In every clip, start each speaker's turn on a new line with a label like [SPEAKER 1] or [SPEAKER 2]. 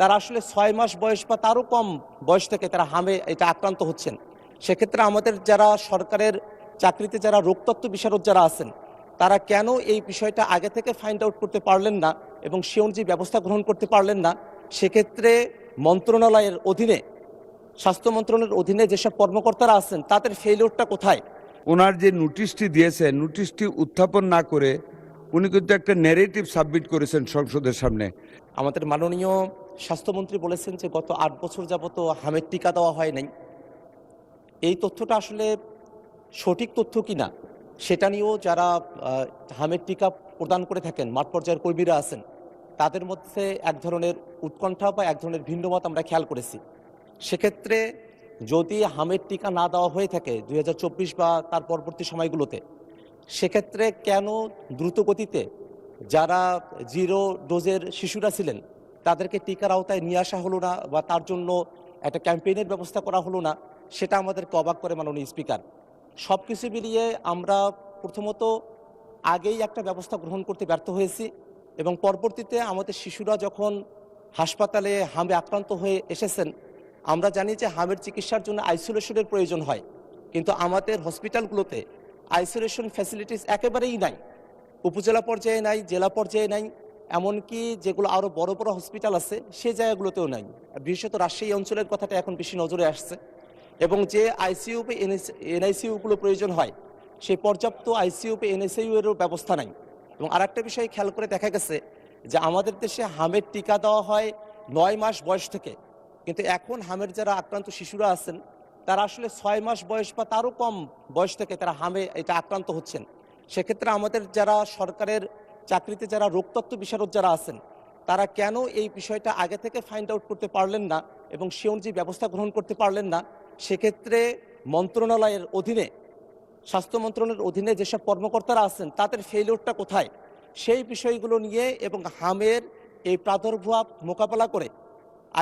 [SPEAKER 1] তারা আসলে 6 মাস বয়স বা তারও কম বয়স থেকে তারা হামে এটা আক্রান্ত হচ্ছেন। সেক্ষেত্রে আমাদের যারা সরকারের চাকরিতে যারা রোগতত্ত্ব বিশারদ যারা আছেন, তারা কেন এই বিষয়টা আগে থেকে ফাইন্ড আউট করতে পারলেন না এবং সে অনুযায়ী ব্যবস্থা গ্রহণ করতে পারলেন না? সেক্ষেত্রে মন্ত্রণালয়ের অধীনে, স্বাস্থ্য মন্ত্রণালয়ের অধীনে যেসব কর্মকর্তারা আছেন তাদের ফেইলিওরটা কোথায়?
[SPEAKER 2] ওনার যে নোটিশটি দিয়েছেন, নোটিশটি উত্থাপন না করে উনি কিন্তু একটা ন্যারেটিভ সাবমিট করেছেন সংসদের সামনে।
[SPEAKER 1] আমাদের মাননীয় স্বাস্থ্যমন্ত্রী বলেছেন যে গত 8 বছর যাবত হামের টিকা দেওয়া হয় নাই। এই তথ্যটা আসলে সঠিক তথ্য কিনা সেটা নিয়েও যারা হামের টিকা প্রদান করে থাকেন, মাঠ পর্যায়ের কর্মীরা আছেন, তাদের মধ্যে এক ধরনের উৎকণ্ঠা বা এক ধরনের ভিন্নমত আমরা খেয়াল করেছি। সেক্ষেত্রে যদি হামের টিকা না দেওয়া হয়ে থাকে 2024 বা তার পরবর্তী সময়গুলোতে, সেক্ষেত্রে কেন দ্রুত গতিতে যারা 0 ডোজের শিশুরা ছিলেন তাদেরকে টিকার আওতায় নিয়ে আসা হলো না বা তার জন্য একটা ক্যাম্পেইনের ব্যবস্থা করা হলো না? সেটা আমাদেরকে অবাক করে মাননীয় স্পিকার। সব কিছু মিলিয়ে আমরা প্রথমত আগেই একটা ব্যবস্থা গ্রহণ করতে ব্যর্থ হয়েছি এবং পরবর্তীতে আমাদের শিশুরা যখন হাসপাতালে হামে আক্রান্ত হয়ে এসেছেন, আমরা জানি যে হামের চিকিৎসার জন্য আইসোলেশনের প্রয়োজন হয়, কিন্তু আমাদের হসপিটালগুলোতে আইসোলেশন ফ্যাসিলিটিস একেবারেই নাই। উপজেলা পর্যায়ে নাই, জেলা পর্যায়ে নাই, এমনকি যেগুলো আরও বড় বড় হসপিটাল আছে সেই জায়গাগুলোতেও নাই। বিশেষত রাজশাহী অঞ্চলের কথাটা এখন বেশি নজরে আসছে। এবং যে আইসিইউ বা এনআইসিইউগুলো প্রয়োজন হয়, সেই পর্যাপ্ত আইসিইউ বা এনআইসিইউ এরও ব্যবস্থা নাই। এবং আরেকটা বিষয় খেয়াল করে দেখা গেছে যে আমাদের দেশে হামের টিকা দেওয়া হয় 9 মাস বয়স থেকে, কিন্তু এখন হামের যারা আক্রান্ত শিশুরা আছেন তারা আসলে 6 মাস বয়স বা তারও কম বয়স থেকে তারা হামে এটা আক্রান্ত হচ্ছেন। সেক্ষেত্রে আমাদের যারা সরকারের চাকরিতে যারা রোগতত্ত্ব বিশারদ যারা আছেন, তারা কেন এই বিষয়টা আগে থেকে ফাইন্ড আউট করতে পারলেন না এবং সে অনুযায়ী ব্যবস্থা গ্রহণ করতে পারলেন না? সেক্ষেত্রে মন্ত্রণালয়ের অধীনে, স্বাস্থ্য মন্ত্রণালয়ের অধীনে যেসব কর্মকর্তারা আছেন তাদের ফেইলিওরটা কোথায়? সেই বিষয়গুলো নিয়ে এবং হামের এই প্রাদুর্ভাব মোকাবেলা করে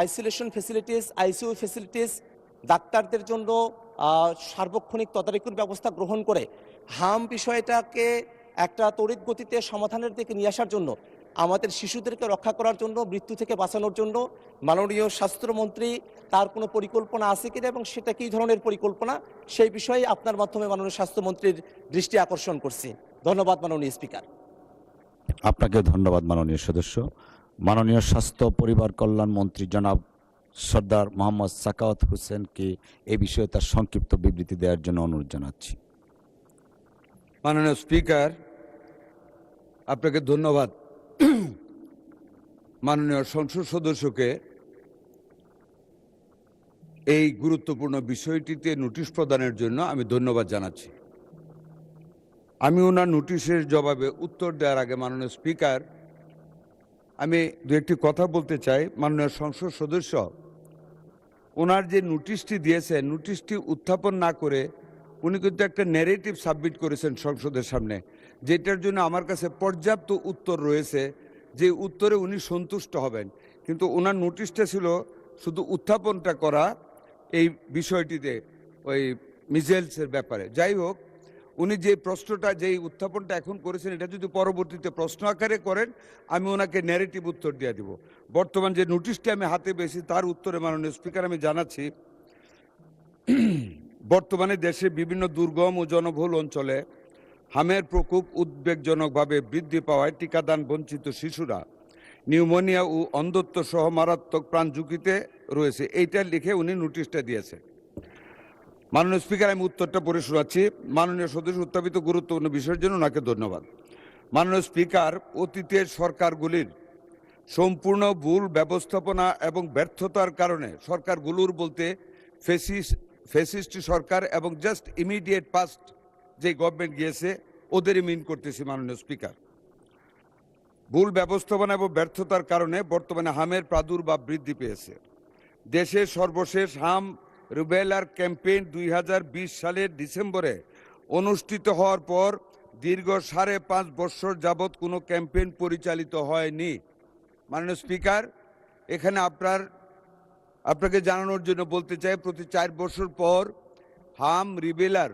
[SPEAKER 1] আইসোলেশন ফেসিলিটিস, আইসিইউ ফেসিলিটিস, ডাক্তারদের জন্য সার্বক্ষণিক তদারকির ব্যবস্থা গ্রহণ করে হাম বিষয়টাকে একটা তড়িৎ গতিতে সমাধানের দিকে নিয়ে আসার জন্য, আমাদের শিশুদেরকে রক্ষা করার জন্য, মৃত্যু থেকে বাঁচানোর জন্য মাননীয় স্বাস্থ্যমন্ত্রী তার কোনো পরিকল্পনা আছে কিনা এবং সেটা কী ধরনের পরিকল্পনা, সেই বিষয়ে আপনার মাধ্যমে মাননীয় স্বাস্থ্যমন্ত্রীর দৃষ্টি আকর্ষণ করছি। ধন্যবাদ মাননীয় স্পিকার।
[SPEAKER 3] আপনাকে ধন্যবাদ মাননীয় সদস্য। মাননীয় স্বাস্থ্য পরিবার কল্যাণ মন্ত্রী জনাব সর্দার মোহাম্মদ সাখাওয়াত হোসেনকে এই বিষয়ে তার সংক্ষিপ্ত বিবৃতি দেওয়ার জন্য অনুরোধ জানাচ্ছি।
[SPEAKER 2] মাননীয় স্পিকার, আপনাকে ধন্যবাদ। মাননীয় সংসদ সদস্যকে এই গুরুত্বপূর্ণ বিষয়টিতে নোটিশ প্রদানের জন্য আমি ধন্যবাদ জানাচ্ছি। আমি ওনার নোটিশের জবাবে উত্তর দেওয়ার আগে মাননীয় স্পিকার, আমি দু একটি কথা বলতে চাই। মাননীয় সংসদ সদস্য ওনার যে নোটিশটি দিয়েছেন, নোটিশটি উত্থাপন না করে উনি কিন্তু একটা ন্যারেটিভ সাবমিট করেছেন সংসদের সামনে, যেটার জন্য আমার কাছে পর্যাপ্ত উত্তর রয়েছে, যে উত্তরে উনি সন্তুষ্ট হবেন। কিন্তু ওনার নোটিশটা ছিল শুধু উত্থাপনটা করা এই বিষয়টিতে, ওই মিজেলসের ব্যাপারে। যাই হোক, উনি যে প্রশ্নটা, যেই উত্থাপনটা এখন করেছেন, এটা যদি পরবর্তীতে প্রশ্ন আকারে করেন, আমি ওনাকে ন্যারেটিভ উত্তর দিয়ে দিব। বর্তমান যে নোটিশটি আমি হাতে পেয়েছি তার উত্তরে মাননীয় স্পিকার আমি জানাচ্ছি, বর্তমানে দেশে বিভিন্ন দুর্গম ও জনবহুল অঞ্চলে হামের প্রকোপ উদ্বেগজনকভাবে বৃদ্ধি পাওয়ায় টিকাদান বঞ্চিত শিশুরা নিউমোনিয়া ও অন্ধত্ব সহ মারাত্মক প্রাণ ঝুঁকিতে রয়েছে। এইটা লিখে উনি নোটিশটা দিয়েছে। মাননীয় স্পিকার, আমি উত্তরটা পড়ে শোনাচ্ছি। মাননীয় সদস্য উত্থাপিত গুরুত্বপূর্ণ বিষয়ের জন্য ওনাকে ধন্যবাদ। মাননীয় স্পিকার, অতীতের সরকারগুলির সম্পূর্ণ ভুল ব্যবস্থাপনা এবং ব্যর্থতার কারণে, সরকারগুলোর বলতে ফ্যাসিস্ট সরকার এবং জাস্ট ইমিডিয়েট পাস্ট যে গভর্নমেন্ট গিয়েছে ওদেরই মিন করতেছি। মাননীয় স্পিকার, ভুল ব্যবস্থাপনা এবং ব্যর্থতার কারণে বর্তমানে হামের প্রাদুর্ভাব বৃদ্ধি পেয়েছে। দেশের সর্বশেষ হাম রুবেলার ক্যাম্পেইন 2020 সালের ডিসেম্বরে অনুষ্ঠিত হওয়ার পর দীর্ঘ 5.5 বছর যাবৎ কোনো ক্যাম্পেইন পরিচালিত হয়নি। মাননীয় স্পিকার, এখানে আপনাকে জানানোর জন্য বলতে চাই, প্রতি 4 বছর পর হাম রিবেলার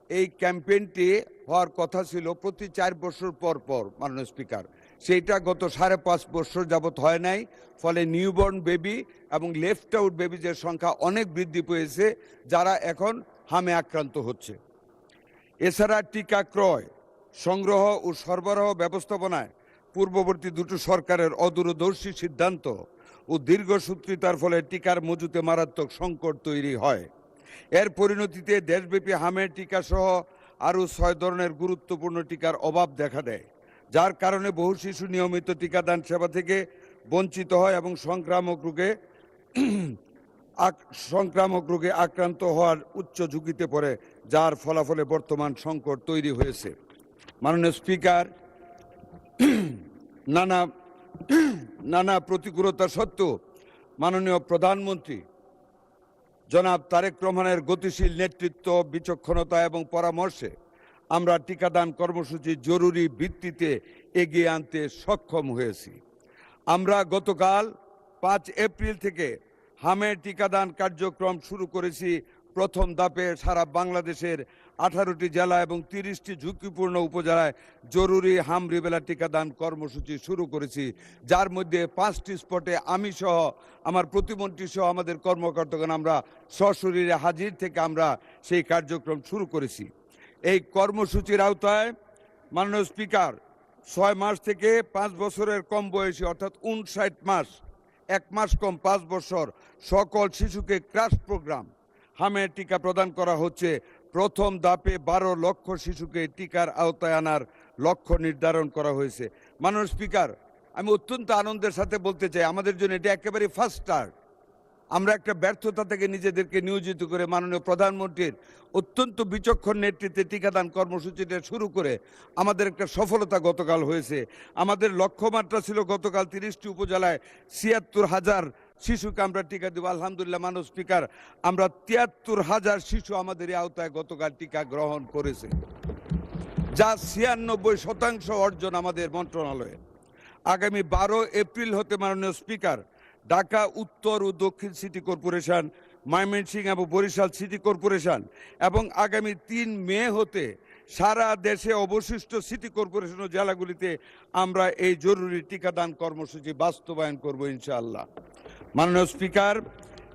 [SPEAKER 2] এই ক্যাম্পেইনটি হওয়ার কথা ছিল প্রতি 4 বছর পর পর। মাননীয় স্পিকার, সেইটা গত 5.5 বছর যাবৎ হয় নাই, ফলে নিউবর্ন বেবি এবং লেফট আউট বেবিজের সংখ্যা অনেক বৃদ্ধি পেয়েছে, যারা এখন হামে আক্রান্ত হচ্ছে। এছাড়া টিকা ক্রয়, সংগ্রহ ও সরবরাহ ব্যবস্থাপনায় পূর্ববর্তী দুটো সরকারের অদূরদর্শী সিদ্ধান্ত ও দীর্ঘসূত্রিতার ফলে টিকার মজুতে মারাত্মক সংকট তৈরি হয়। এর পরিণতিতে দেশব্যাপী হামের টিকা সহ আরও 6 ধরনের গুরুত্বপূর্ণ টিকার অভাব দেখা দেয়, যার কারণে বহু শিশু নিয়মিত টিকাদান সেবা থেকে বঞ্চিত হয় এবং সংক্রামক রোগে আক্রান্ত হওয়ার উচ্চ ঝুঁকিতে পড়ে, যার ফলাফলে বর্তমান সংকট তৈরি হয়েছে। মাননীয় স্পিকার, নানা প্রতিকূলতা সত্ত্বেও মাননীয় প্রধানমন্ত্রী জনাব তারেক রহমানের গতিশীল নেতৃত্ব, বিচক্ষণতা এবং পরামর্শে আমরা টিকাদান কর্মসূচি জরুরি ভিত্তিতে এগিয়ে আনতে সক্ষম হয়েছি। আমরা গতকাল 5 এপ্রিল থেকে হামের টিকাদান কার্যক্রম শুরু করেছি। প্রথম ধাপে সারা বাংলাদেশের 18টি জেলা এবং 30টি ঝুঁকিপূর্ণ উপজেলায় জরুরি হাম রিবেলা টিকাদান কর্মসূচি শুরু করেছি, যার মধ্যে 5টি স্পটে আমি সহ আমার প্রতিমন্ত্রী সহ আমাদের কর্মকর্তাগণ আমরা সশরীরে হাজির থেকে আমরা সেই কার্যক্রম শুরু করেছি। এই কর্মসূচির আওতায় মাননীয় স্পিকার 6 মাস থেকে 5 বছরের কম বয়সী অর্থাৎ 59 মাস, 1 মাস কম 5 বছর সকল শিশুকে ক্রাশ প্রোগ্রাম হামের টিকা প্রদান করা হচ্ছে। প্রথম ধাপে 12 লক্ষ শিশুকে টিকার আওতায় আনার লক্ষ্য নির্ধারণ করা হয়েছে। মাননীয় স্পিকার, আমি অত্যন্ত আনন্দের সাথে বলতে চাই, আমাদের জন্য এটা একেবারে ফার্স্ট স্টার্ট। আমরা একটা ব্যর্থতা থেকে নিজেদেরকে নিয়োজিত করে মাননীয় প্রধানমন্ত্রীর অত্যন্ত বিচক্ষণ নেতৃত্বে টিকাদান কর্মসূচিটা শুরু করে আমাদের একটা সফলতা গতকাল হয়েছে। আমাদের লক্ষ্যমাত্রা ছিল গতকাল 30টি উপজেলায় 76,000 শিশুকে আমরা টিকা দেব। আলহামদুলিল্লাহ মাননীয় স্পিকার, আমরা 73,000 শিশু আমাদের এই আওতায় গতকাল টিকা গ্রহণ করেছে, যা 96% অর্জন আমাদের মন্ত্রণালয়ে। আগামী 12 এপ্রিল হতে মাননীয় স্পিকার, ঢাকা উত্তর ও দক্ষিণ সিটি কর্পোরেশন, ময়মনসিংহ এবং বরিশাল সিটি কর্পোরেশন এবং আগামী 3 মে হতে সারা দেশে অবশিষ্ট সিটি কর্পোরেশন ও জেলাগুলিতে আমরা এই জরুরি টিকাদান কর্মসূচি বাস্তবায়ন করব ইনশাআল্লাহ। মাননীয় স্পিকার,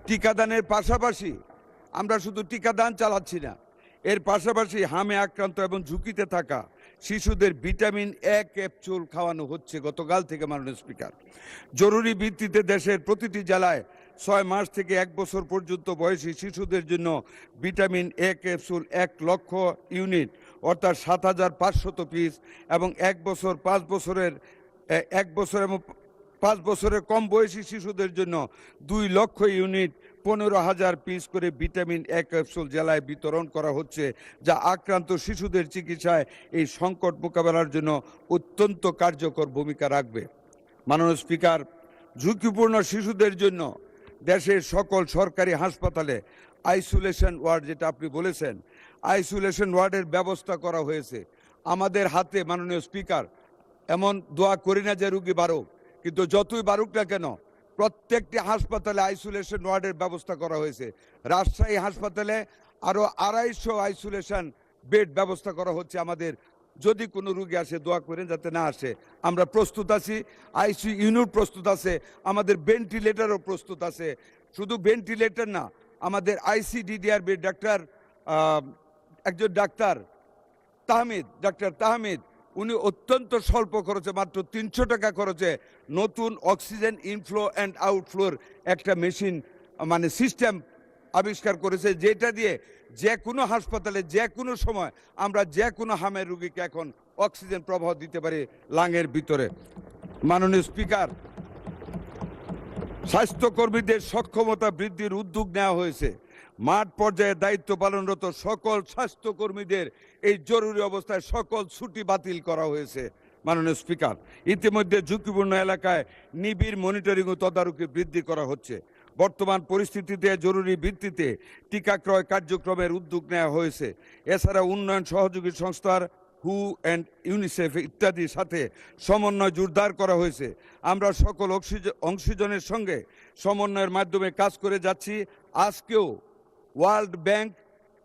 [SPEAKER 2] টিকাদানের পাশাপাশি আমরা শুধু টিকাদান চালাচ্ছি না, এর পাশাপাশি হামে আক্রান্ত এবং ঝুঁকিতে থাকা শিশুদের ভিটামিন এ ক্যাপসুল খাওয়ানো হচ্ছে গতকাল থেকে। মাননীয় স্পিকার, জরুরি ভিত্তিতে দেশের প্রতিটি জেলায় 6 মাস থেকে 1 বছর পর্যন্ত বয়সী শিশুদের জন্য ভিটামিন এ ক্যাপসুল 1 লক্ষ ইউনিট অর্থাৎ 7,500 পিস এবং 1 বছর 5 বছরের কম বয়সী শিশুদের জন্য 2 লক্ষ ইউনিট 15,000 পিস করে ভিটামিন এ ক্যাপসুল জেলায় বিতরণ করা হচ্ছে, যা আক্রান্ত শিশুদের চিকিৎসায় এই সংকট মোকাবেলার জন্য অত্যন্ত কার্যকর ভূমিকা রাখবে। মাননীয় স্পিকার, ঝুঁকিপূর্ণ শিশুদের জন্য দেশের সকল সরকারি হাসপাতালে আইসোলেশন ওয়ার্ড, যেটা আপনি বলেছেন, আইসোলেশন ওয়ার্ডের ব্যবস্থা করা হয়েছে। আমাদের হাতে মাননীয় স্পিকার, এমন দোয়া করি না যে রুগী বাড়ুক, কিন্তু যতই বাড়ুক না কেন প্রত্যেকটি হাসপাতালে আইসোলেশন ওয়ার্ডের ব্যবস্থা করা হয়েছে। রাজশাহী হাসপাতালে আরও 250 আইসোলেশন বেড ব্যবস্থা করা হচ্ছে। আমাদের যদি কোনো রুগী আসে, দোয়া করেন যাতে না আসে, আমরা প্রস্তুত আছি। আইসিইউ ইউনিট প্রস্তুত আছে, আমাদের ভেন্টিলেটরও প্রস্তুত আছে। শুধু ভেন্টিলেটর না, আমাদের আইসিডিডিআর বেড, একজন ডাক্তার তাহমিদ, উনি অত্যন্ত স্বল্প খরচে, মাত্র 300 টাকা খরচে নতুন অক্সিজেন ইনফ্লো অ্যান্ড আউটফ্লোর একটা মেশিন সিস্টেম আবিষ্কার করেছে, যেটা দিয়ে যে কোনো হাসপাতালে যে কোনো সময় আমরা যে কোনো হামের রুগীকে এখন অক্সিজেন প্রবাহ দিতে পারি লাংয়ের ভিতরে। মাননীয় স্পিকার, স্বাস্থ্যকর্মীদের সক্ষমতা বৃদ্ধির উদ্যোগ নেওয়া হয়েছে। মাঠ পর্যায়ে দায়িত্ব পালনরত সকল স্বাস্থ্যকর্মীদের এই জরুরি অবস্থায় সকল ছুটি বাতিল করা হয়েছে। মাননীয় স্পিকার, ইতিমধ্যে ঝুঁকিপূর্ণ এলাকায় নিবিড় মনিটরিং ও তদারকি বৃদ্ধি করা হচ্ছে। বর্তমান পরিস্থিতিতে জরুরি ভিত্তিতে টিকা ক্রয় কার্যক্রমের উদ্যোগ নেওয়া হয়েছে। এছাড়া উন্নয়ন সহযোগী সংস্থার হু অ্যান্ড ইউনিসেফ ইত্যাদির সাথে সমন্বয় জোরদার করা হয়েছে। আমরা সকল অংশীজনের সঙ্গে সমন্বয়ের মাধ্যমে কাজ করে যাচ্ছি। আজকেও ওয়ার্ল্ড ব্যাংক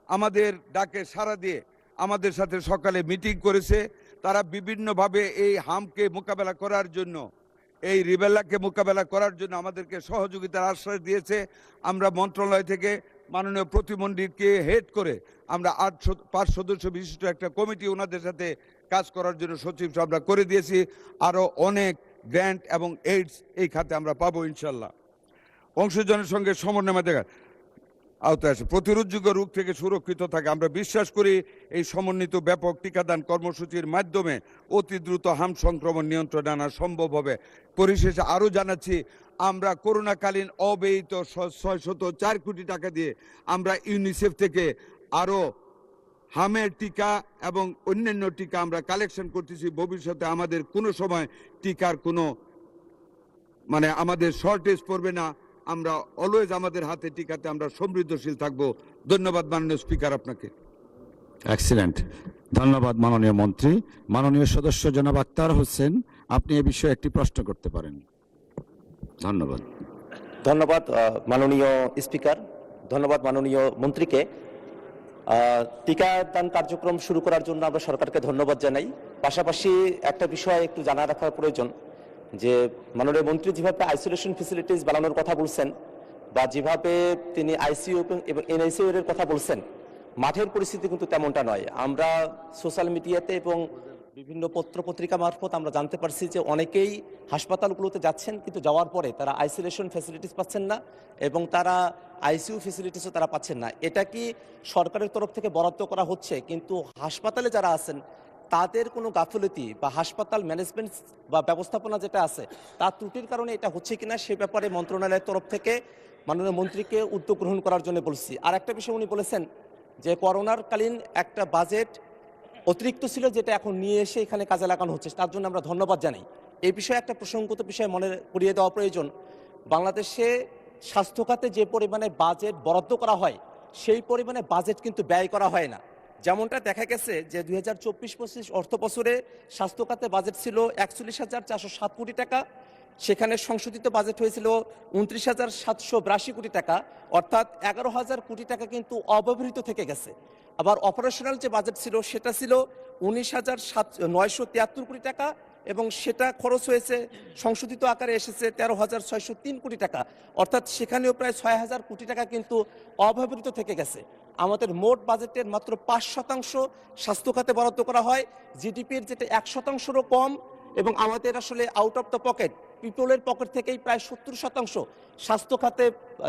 [SPEAKER 2] আমাদের ডাকে সাড়া দিয়ে আমাদের সাথে সকালে মিটিং করেছে। তারা বিভিন্নভাবে এই হামকে মোকাবেলা করার জন্য, এই রিবেলাকে মোকাবেলা করার জন্য আমাদেরকে সহযোগিতার আশ্বাস দিয়েছে। আমরা মন্ত্রণালয় থেকে মাননীয় প্রতিমন্ত্রীকে হেড করে আমরা 5 সদস্য বিশিষ্ট একটা কমিটি ওনাদের সাথে কাজ করার জন্য সচিব আমরা করে দিয়েছি। আরও অনেক গ্র্যান্ট এবং এইডস এই খাতে আমরা পাবো ইনশাল্লাহ। অংশজনের সঙ্গে সমন্বয় দেখা আওতায় আসে, প্রতিরোধযোগ্য রোগ থেকে সুরক্ষিত থাকে। আমরা বিশ্বাস করি এই সমন্বিত ব্যাপক টিকাদান কর্মসূচির মাধ্যমে অতি দ্রুত হাম সংক্রমণ নিয়ন্ত্রণে আনা সম্ভব হবে। পরিশেষে আরও জানাচ্ছি, আমরা করোনাকালীন অব্যয়িত 604 কোটি টাকা দিয়ে আমরা ইউনিসেফ থেকে আরও হামের টিকা এবং অন্যান্য টিকা আমরা কালেকশন করতেছি। ভবিষ্যতে আমাদের কোনো সময় টিকার কোনো আমাদের শর্টেজ পড়বে না। আমরা অলওয়েজ আমাদের হাতে টিকাতে আমরা সমৃদ্ধশীল থাকব। ধন্যবাদ মাননীয় স্পিকার আপনাকে।
[SPEAKER 3] এক্সিলেন্ট, ধন্যবাদ মাননীয় মন্ত্রী। মাননীয় সদস্য জনাব আক্তার হোসেন, আপনি এ বিষয়ে একটি প্রশ্ন করতে পারেন। ধন্যবাদ।
[SPEAKER 1] ধন্যবাদ মাননীয় স্পিকার, ধন্যবাদ মাননীয় মন্ত্রীকে। টিকাদান কার্যক্রম শুরু করার জন্য আমরা সরকারকে ধন্যবাদ জানাই। পাশাপাশি একটা বিষয় একটু জানা রাখার প্রয়োজন যে মাননীয় মন্ত্রী যেভাবে আইসোলেশন ফেসিলিটিস বানানোর কথা বলছেন বা যেভাবে তিনি আইসিইউ এবং এনআইসিইউ এর কথা বলছেন, মাঠের পরিস্থিতি কিন্তু তেমনটা নয়। আমরা সোশ্যাল মিডিয়াতে এবং বিভিন্ন পত্রপত্রিকা মারফত আমরা জানতে পারছি যে অনেকেই হাসপাতালগুলোতে যাচ্ছেন, কিন্তু যাওয়ার পরে তারা আইসোলেশন ফেসিলিটিস পাচ্ছেন না এবং তারা আইসিইউ ফেসিলিটিসও তারা পাচ্ছেন না। এটা কি সরকারের তরফ থেকে বরাদ্দ করা হচ্ছে, কিন্তু হাসপাতালে যারা আছেন তাদের কোনো গাফিলতি বা হাসপাতাল ম্যানেজমেন্ট বা ব্যবস্থাপনা যেটা আছে তার ত্রুটির কারণে এটা হচ্ছে কিনা সে ব্যাপারে মন্ত্রণালয়ের তরফ থেকে মাননীয় মন্ত্রীকে উদ্যোগ গ্রহণ করার জন্য বলছি। আর একটা বিষয় উনি বলেছেন যে করোনার কালীন একটা বাজেট অতিরিক্ত ছিল, যেটা এখন নিয়ে এসে এখানে কাজে লাগানো হচ্ছে, তার জন্য আমরা ধন্যবাদ জানাই। এই বিষয়ে একটা প্রসঙ্গত বিষয় মনে করিয়ে দেওয়া প্রয়োজন। বাংলাদেশে স্বাস্থ্য খাতে যে পরিমাণে বাজেট বরাদ্দ করা হয় সেই পরিমাণে বাজেট কিন্তু ব্যয় করা হয় না। যেমনটা দেখা গেছে যে 2024-25 অর্থ বছরে স্বাস্থ্য খাতে বাজেট ছিল 41,407 কোটি টাকা, সেখানে সংশোধিত বাজেট হয়েছিল 29,782 কোটি টাকা, অর্থাৎ 11,000 কোটি টাকা কিন্তু অব্যবহৃত থেকে গেছে। আবার অপারেশনাল যে বাজেট ছিল সেটা ছিল 19,973 কোটি টাকা এবং সেটা খরচ হয়েছে সংশোধিত আকারে এসেছে 13,603 কোটি টাকা, অর্থাৎ সেখানেও প্রায় 6,000 কোটি টাকা কিন্তু অব্যবহৃত থেকে গেছে। আমাদের মোট বাজেটের মাত্র 5% স্বাস্থ্য খাতে বরাদ্দ করা হয়, জিডিপির যেটা 1%রও কম, এবং আমাদের আসলে আউট অফ দ্য পকেট, পিপলের পকেট থেকেই প্রায় 70% স্বাস্থ্য খাতে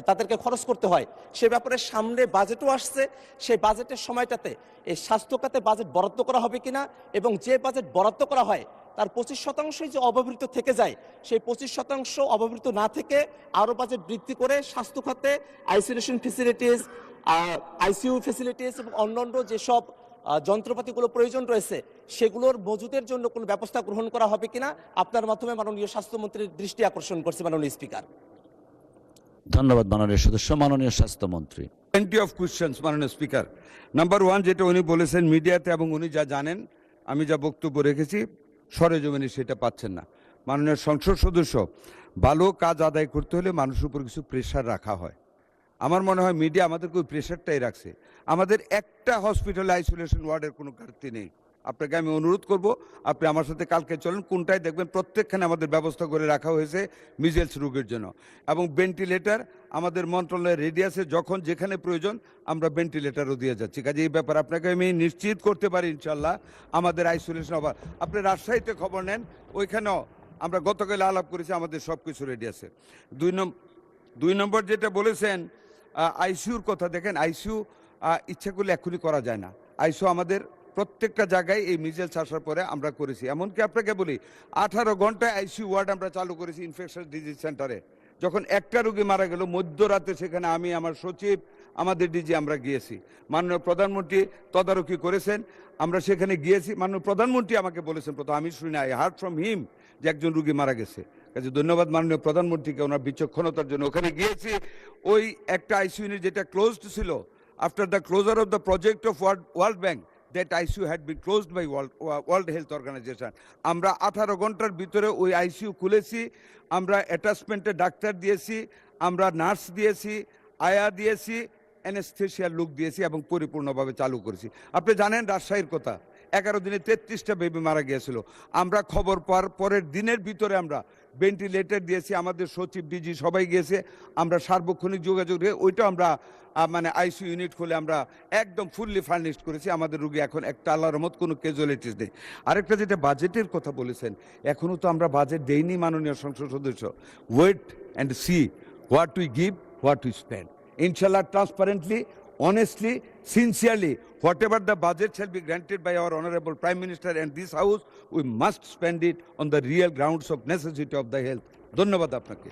[SPEAKER 1] তাদেরকে খরচ করতে হয়। সে ব্যাপারে সামনে বাজেটও আসছে, সেই বাজেটের সময়টাতে এই স্বাস্থ্য খাতে বাজেট বরাদ্দ করা হবে কিনা, এবং যে বাজেট বরাদ্দ করা হয় তার 25% যে অব্যবহৃত থেকে যায়, সেই 25% অব্যবহৃত না থেকে আরও বাজেট বৃদ্ধি করে স্বাস্থ্য খাতে আইসোলেশন ফেসিলিটিস, আইসিইউ ফেসিলিটিস এবং অন্যান্য যেসব যন্ত্রপাতিগুলো প্রয়োজন রয়েছে সেগুলোর মজুদের জন্য কোনো ব্যবস্থা গ্রহণ করা হবে কিনা আপনার মাধ্যমে মাননীয় স্বাস্থ্যমন্ত্রীর দৃষ্টি আকর্ষণ করছে মাননীয় স্পিকার।
[SPEAKER 3] ধন্যবাদ মাননীয় সদস্য। মাননীয় স্বাস্থ্যমন্ত্রী।
[SPEAKER 2] প্লেন্টি অফ কোয়েশ্চেন্স মাননীয় স্পিকার। নাম্বার 1 যেটা উনি বলেছেন মিডিয়াতে এবং উনি যা জানেন, আমি যা বক্তব্য রেখেছি সরেজমিনে সেটা পাচ্ছেন না। মাননীয় সংসদ সদস্য, ভালো কাজ আদায় করতে হলে মানুষের উপর কিছু প্রেশার রাখা হয়। আমার মনে হয় মিডিয়া আমাদেরকে ওই প্রেশারটাই রাখছে। আমাদের একটা হসপিটালে আইসোলেশন ওয়ার্ডের কোনো ঘাটতি নেই। আপনাকে আমি অনুরোধ করব, আপনি আমার সাথে কালকে চলেন, কোনটায় দেখবেন প্রত্যেকখানে আমাদের ব্যবস্থা করে রাখা হয়েছে মিজেলস রোগের জন্য, এবং ভেন্টিলেটর আমাদের মন্ত্রণালয়ের রেডি আছে, যখন যেখানে প্রয়োজন আমরা ভেন্টিলেটরও দিয়ে যাচ্ছি। কাজে এই ব্যাপার আপনাকে আমি নিশ্চিত করতে পারি ইনশাল্লাহ আমাদের আইসোলেশন অভাব। আপনি রাজশাহীতে খবর নেন, ওইখানেও আমরা গতকাল আলাপ করেছি, আমাদের সব কিছু রেডি আছে। 2 নম্বর যেটা বলেছেন আইসিইউর কথা, দেখেন আইসিইউ ইচ্ছা করলে এক্ষুনি করা যায় না। আইসিইউ আমাদের প্রত্যেকটা জায়গায় এই মিজেলস আসার পরে আমরা করেছি। এমনকি আপনাকে বলি 18 ঘন্টায় আইসিইউ ওয়ার্ড আমরা চালু করেছি ইনফেকশাস ডিজিজ সেন্টারে। যখন একটা রোগী মারা গেল মধ্যরাতে, সেখানে আমি, আমার সচিব, আমাদের ডিজি আমরা গিয়েছি। মাননীয় প্রধানমন্ত্রী তদারকি করেছেন, আমরা সেখানে গিয়েছি। মাননীয় প্রধানমন্ত্রী আমাকে বলেছেন, প্রথম আমি শুনি, আই হার্ড ফ্রম হিম যে একজন রোগী মারা গেছে। কাজে ধন্যবাদ মাননীয় প্রধানমন্ত্রীকে ওনার বিচক্ষণতার জন্য। ওখানে গিয়েছি, ওই একটা আইসিইউ ইউনিট যেটা ক্লোজড ছিল, after the closure of the project of World Bank, that ICU had been closed by World Health Organization. আমরা 18 ঘন্টার ভিতরে ওই আইসিইউ খুলেছি, আমরা অ্যাটাচমেন্টে ডাক্তার দিয়েছি, আমরা নার্স দিয়েছি, আয়া দিয়েছি, অ্যানেস্থেশিয়ার লোক দিয়েছি এবং পরিপূর্ণভাবে চালু করেছি। আপনি জানেন রাজশাহীর কথা, 11 দিনে 33টা বেবি মারা গিয়েছিল। আমরা খবর পাওয়ার পরের দিনের ভিতরে আমরা ভেন্টিলেটর দিয়েছি, আমাদের সচিব ডিজি সবাই গিয়েছে, আমরা সার্বক্ষণিক যোগাযোগ রেখে ওইটা আমরা মানে আইসিইউ ইউনিট খুলে আমরা একদম ফুললি ফার্নিশড করেছি। আমাদের রোগী এখন একটা আল্লাহর রহমত কোনো ক্যাজুয়ালিটিস নেই। আরেকটা যেটা বাজেটের কথা বলেছেন, এখনও তো আমরা বাজেট দেইনি মাননীয় সংসদ সদস্য। Wait and see what we give, what we spend. ইনশাল্লাহ transparently, honestly, sincerely, whatever the budget shall be granted by our Honorable Prime Minister and this House, we must spend it on the real grounds of necessity of the health. ধন্যবাদ আপনাকে।